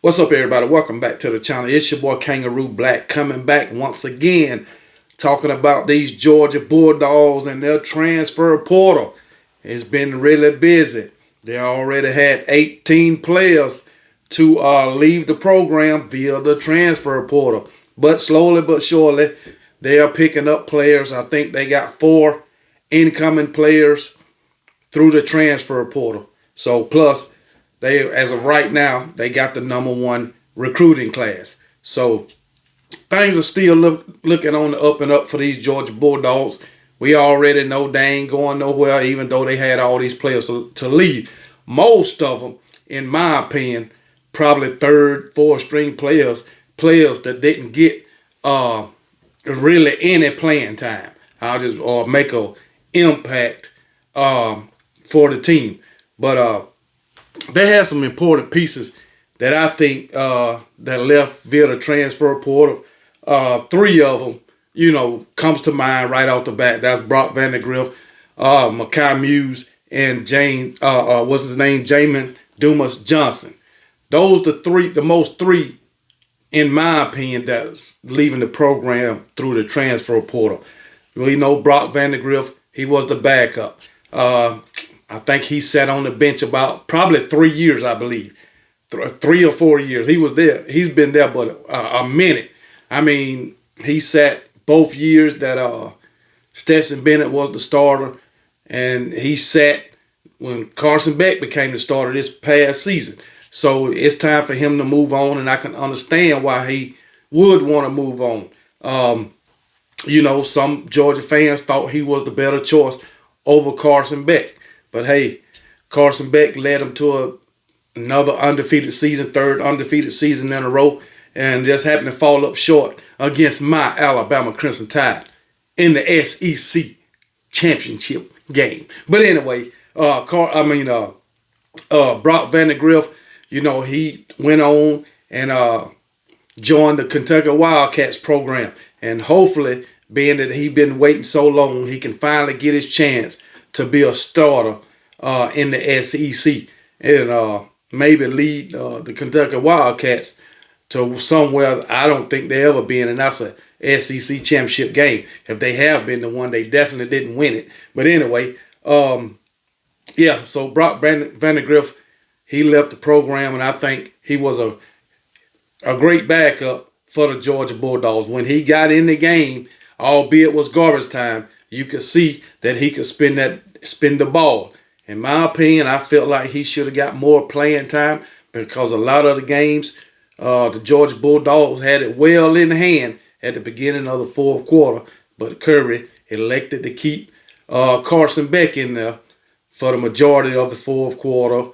What's up, everybody? Welcome back to the channel. It's your boy Kangaroo Black coming back once again, talking about these Georgia Bulldogs and their transfer portal. It's been really busy. They already had 18 players to leave the program via the transfer portal. But slowly but surely, they are picking up players. I think they got 4 incoming players through the transfer portal. So plus, they, as of right now, they got the #1 recruiting class. So things are still looking on the up and up for these Georgia Bulldogs. We already know they ain't going nowhere, even though they had all these players to leave. Most of them, in my opinion, probably third, fourth string players that didn't get really any playing time. I'll just or make a impact for the team. But they had some important pieces that I think that left via the transfer portal. 3 of them, comes to mind right off the bat. That's Brock Vandergriff, MAA Muse, and Jamarius Johnson. Those the most 3, in my opinion, that's leaving the program through the transfer portal. We know Brock Vandergriff, he was the backup. I think he sat on the bench about probably 3 years, I believe. 3 or 4 years. He was there. He's been there but a minute. I mean, he sat both years that Stetson Bennett was the starter, and he sat when Carson Beck became the starter this past season. So it's time for him to move on, and I can understand why he would want to move on. Some Georgia fans thought he was the better choice over Carson Beck. But hey, Carson Beck led him to another undefeated season, 3rd undefeated season in a row, and just happened to fall up short against my Alabama Crimson Tide in the SEC championship game. But anyway, Brock Vandergriff, he went on and joined the Kentucky Wildcats program, and hopefully, being that he's been waiting so long, he can finally get his chance to be a starter in the SEC and maybe lead the Kentucky Wildcats to somewhere I don't think they ever been, and that's a SEC championship game. If they have been the one, they definitely didn't win it. But anyway, so Brock Vandergriff, he left the program, and I think he was a great backup for the Georgia Bulldogs. When he got in the game, albeit was garbage time, you could see that he could spin the ball. In my opinion, I felt like he should have got more playing time because a lot of the games, the Georgia Bulldogs had it well in hand at the beginning of the 4th quarter, but Kirby elected to keep Carson Beck in there for the majority of the 4th quarter.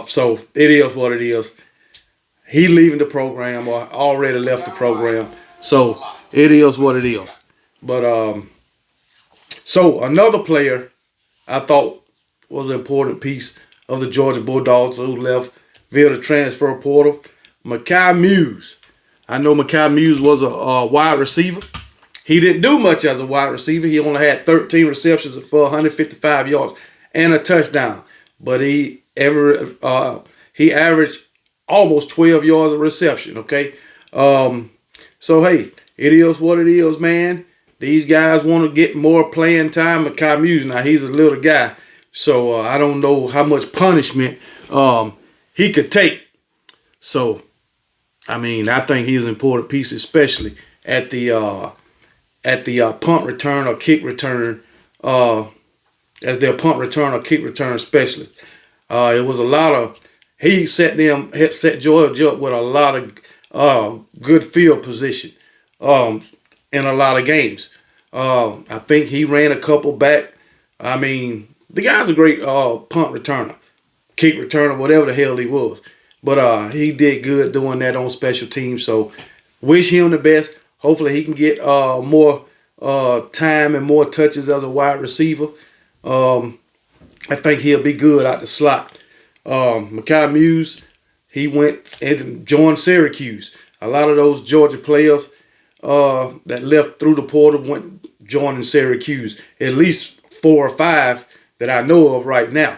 So it is what it is. He leaving the program or already left the program. So it is what it is. But so another player I thought was an important piece of the Georgia Bulldogs who left via the transfer portal, MAA Muse. I know MAA Muse was a wide receiver. He didn't do much as a wide receiver. He only had 13 receptions for 155 yards and a touchdown. But he averaged almost 12 yards of reception, okay? So, hey, it is what it is, man. These guys want to get more playing time. MAA Muse, now he's a little guy, so I don't know how much punishment he could take. So, I mean, I think he's an important piece, especially at the punt return or kick return, as their punt return or kick return specialist. It was a lot of he set Georgia up with a lot of good field position in a lot of games. I think he ran a couple back. I mean, the guy's a great punt returner, kick returner, whatever the hell he was. But he did good doing that on special teams. So wish him the best. Hopefully he can get more time and more touches as a wide receiver. I think he'll be good out the slot. MAA Muse, he went and joined Syracuse. A lot of those Georgia players that left through the portal went joining Syracuse. At least 4 or 5 that I know of right now.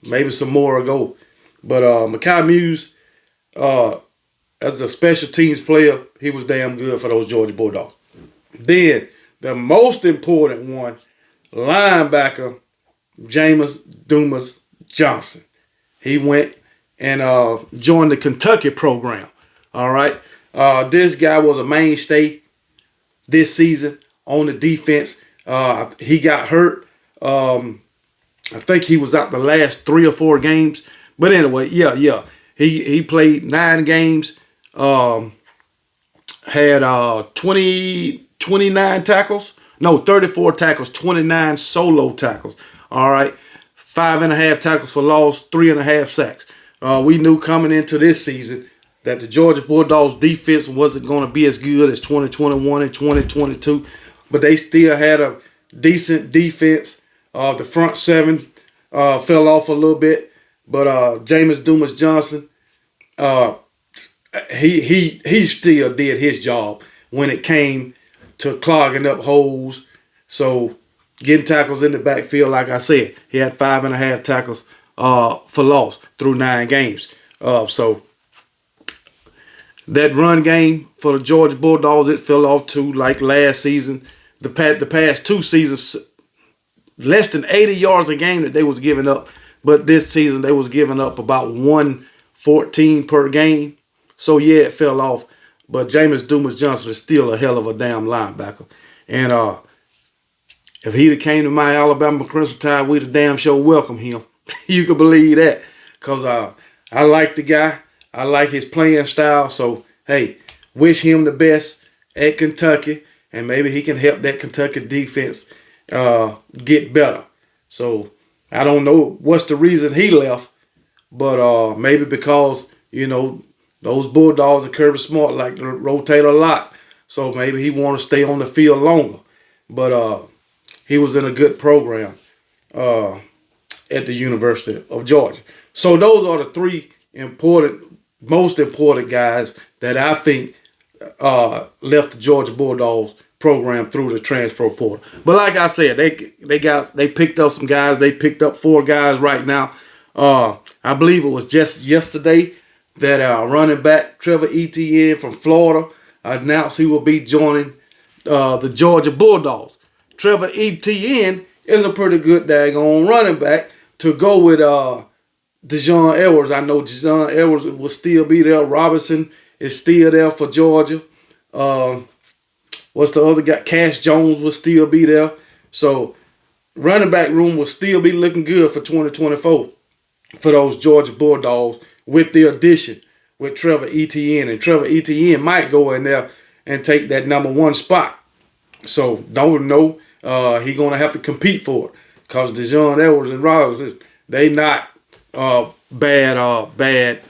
Maybe some more ago. But MAA Muse, as a special teams player, he was damn good for those Georgia Bulldogs. Then the most important one, linebacker Jamarius Johnson. He went and joined the Kentucky program. All right. This guy was a mainstay this season on the defense. He got hurt. I think he was out the last 3 or 4 games. But anyway, yeah. He played 9 games. Had 29 tackles. No, 34 tackles, 29 solo tackles. All right. 5.5 tackles for loss, 3.5 sacks. We knew coming into this season that the Georgia Bulldogs defense wasn't going to be as good as 2021 and 2022, but they still had a decent defense. The front 7 fell off a little bit, but Jamarius Johnson, he still did his job when it came to clogging up holes. So getting tackles in the backfield, like I said, he had 5.5 tackles for loss through 9 games. So that run game for the Georgia Bulldogs, it fell off too, like last season. The past 2 seasons, less than 80 yards a game that they was giving up. But this season, they was giving up about 114 per game. So, yeah, it fell off. But Jamarius Johnson is still a hell of a damn linebacker. And if he'd have came to my Alabama Crimson Tide, we'd have damn sure welcomed him. You can believe that. Because I like the guy. I like his playing style. So, hey, wish him the best at Kentucky. And maybe he can help that Kentucky defense get better. So, I don't know what's the reason he left. But maybe because, those Bulldogs and Kirby Smart like to rotate a lot. So, maybe he want to stay on the field longer. But he was in a good program at the University of Georgia. So, those are the 3 most important guys that I think left the Georgia Bulldogs program through the transfer portal. But like I said, they picked up some guys. They picked up 4 guys right now. I believe it was just yesterday that running back Trevor Etienne from Florida announced he will be joining the Georgia Bulldogs. Trevor Etienne is a pretty good daggone running back to go with Dejon Edwards. I know Dejon Edwards will still be there. Robinson is still there for Georgia. What's the other guy? Cash Jones will still be there. So running back room will still be looking good for 2024 for those Georgia Bulldogs with the addition with Trevor Etienne. And Trevor Etienne might go in there and take that number 1 spot. So don't know. He's going to have to compete for it because Dejon Edwards and Robinson, they not bad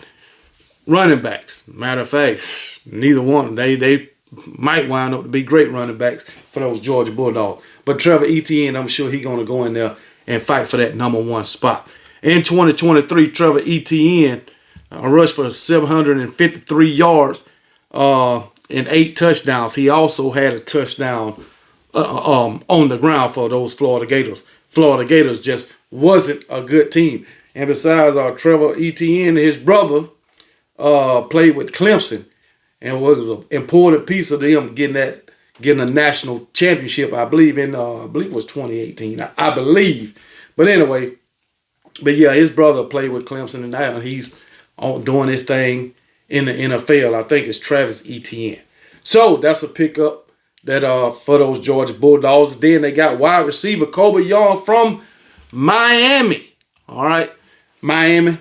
running backs. Matter of fact, neither one. They might wind up to be great running backs for those Georgia Bulldogs. But Trevor Etienne, I'm sure he's going to go in there and fight for that number 1 spot. In 2023, Trevor Etienne rushed for 753 yards and 8 touchdowns. He also had a touchdown on the ground for those Florida Gators. Florida Gators just wasn't a good team. And besides, Trevor Etienne, his brother, played with Clemson and was an important piece of them getting a national championship. I believe it was 2018. I believe, but anyway, yeah, his brother played with Clemson and now he's doing his thing in the NFL. I think it's Travis Etienne. So that's a pickup that for those Georgia Bulldogs. Then they got wide receiver Kobe Young from Miami. All right, Miami,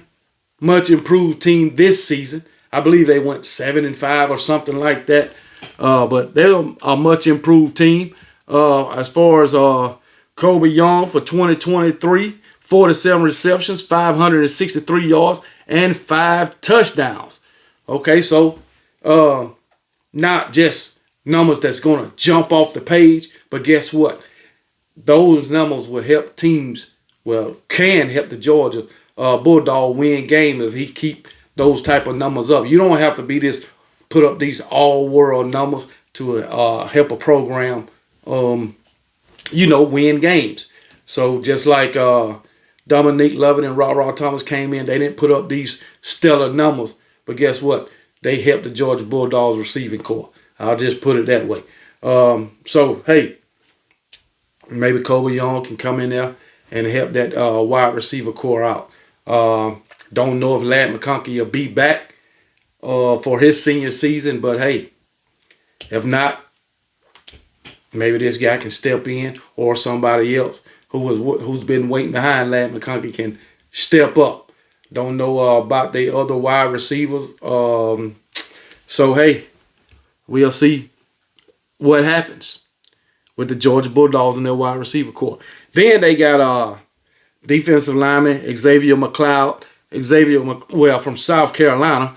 much improved team this season. I believe they went 7-5 or something like that. But they're a much improved team. As far as Kobe Young for 2023, 47 receptions, 563 yards, and 5 touchdowns. Okay, so not just numbers that's going to jump off the page, but guess what? Those numbers will help teams, can help the Georgia Bulldog win games if he keep those type of numbers up. You don't have to put up these all-world numbers to help a program, win games. So just like Dominique Lovett and Ra Thomas came in, they didn't put up these stellar numbers, but guess what? They helped the Georgia Bulldogs receiving corps. I'll just put it that way. So, hey, maybe Kobe Young can come in there and help that wide receiver core out. Don't know if Ladd McConkey will be back for his senior season, but hey, if not, maybe this guy can step in, or somebody else who's been waiting behind Ladd McConkey can step up. Don't know about the other wide receivers. So, hey, we'll see what happens with the Georgia Bulldogs and their wide receiver core. Then they got defensive lineman Xavier McLeod. From South Carolina.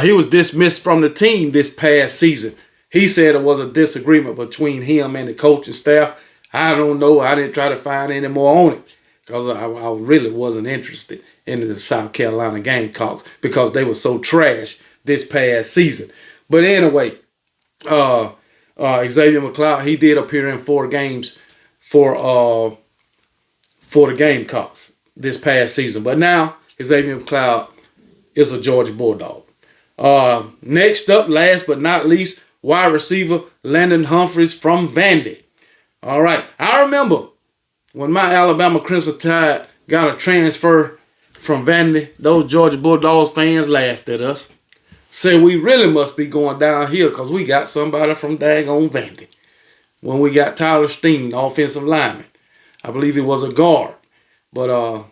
He was dismissed from the team this past season. He said it was a disagreement between him and the coaching staff. I don't know. I didn't try to find any more on it because I really wasn't interested in the South Carolina Gamecocks because they were so trash this past season. But anyway, Xavier McLeod, he did appear in 4 games for the Gamecocks this past season. But now Xavier McLeod is a Georgia Bulldog. Next up, last but not least, wide receiver Landon Humphreys from Vandy. All right. I remember when my Alabama Crimson Tide got a transfer from Vandy, those Georgia Bulldogs fans laughed at us. Said we really must be going downhill because we got somebody from daggone Vandy. When we got Tyler Steen, offensive lineman. I believe he was a guard. But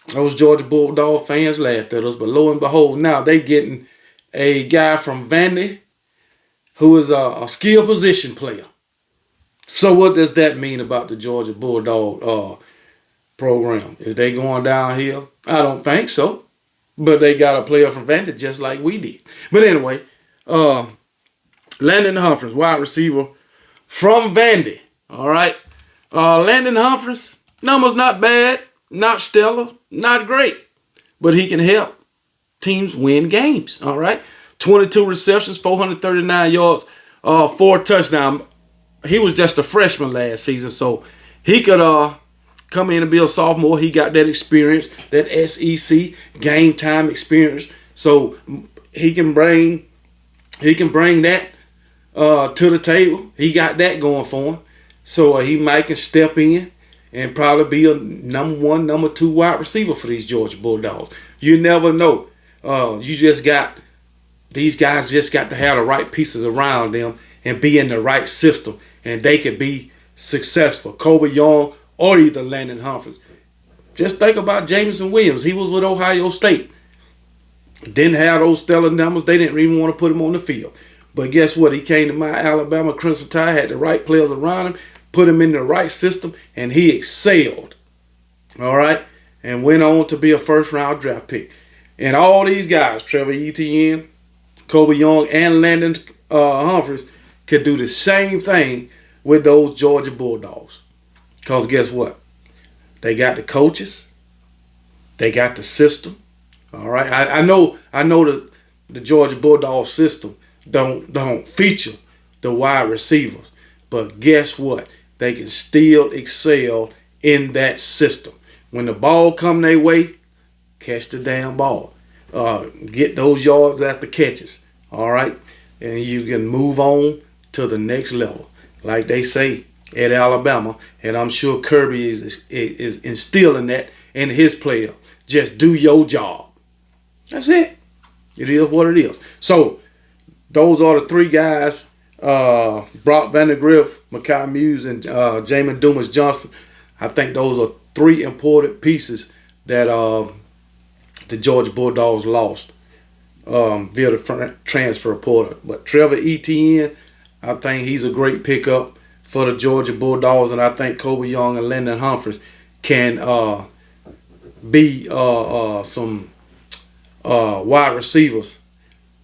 those Georgia Bulldog fans laughed at us. But lo and behold, now they getting a guy from Vandy who is a skill position player. So what does that mean about the Georgia Bulldog program? Is they going downhill? I don't think so. But they got a player from Vandy just like we did. But anyway, Landon Humphreys, wide receiver from Vandy. All right. Landon Humphreys, numbers not bad, not stellar, not great. But he can help teams win games. All right. 22 receptions, 439 yards, 4 touchdowns. He was just a freshman last season, so he could come in and be a sophomore. He got that experience, that SEC game time experience, so he can bring that to the table. He got that going for him, so he might can step in and probably be a number 1, number 2 wide receiver for these Georgia Bulldogs. You never know. These guys just got to have the right pieces around them and be in the right system, and they could be successful. Kobe Young or either Landon Humphreys. Just think about Jameson Williams. He was with Ohio State. Didn't have those stellar numbers. They didn't even want to put him on the field. But guess what? He came to my Alabama Crimson Tide, had the right players around him, put him in the right system, and he excelled. All right? And went on to be a first-round draft pick. And all these guys, Trevor Etienne, Kobe Young, and Landon Humphreys, could do the same thing with those Georgia Bulldogs. Because guess what? They got the coaches. They got the system. All right. I know the Georgia Bulldogs system don't feature the wide receivers. But guess what? They can still excel in that system. When the ball come their way, catch the damn ball. Get those yards after catches. All right. And you can move on to the next level. Like they say at Alabama, and I'm sure Kirby is instilling that in his player. Just do your job. That's it. It is what it is. So those are the 3 guys: Brock Vandergriff, MAA Muse, and Jamarius Johnson. I think those are 3 important pieces that the Georgia Bulldogs lost via the transfer portal. But Trevor Etienne, I think he's a great pickup for the Georgia Bulldogs, and I think Kobe Young and Landon Humphreys can be some wide receivers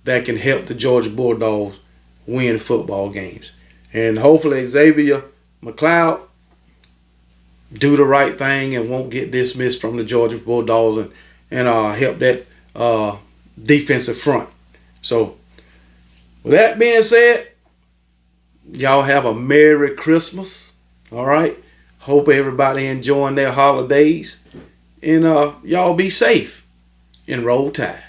that can help the Georgia Bulldogs win football games. And hopefully Xavier McLeod do the right thing and won't get dismissed from the Georgia Bulldogs and help that defensive front. So with that being said, y'all have a Merry Christmas. All right. Hope everybody enjoying their holidays. And y'all be safe and roll tide.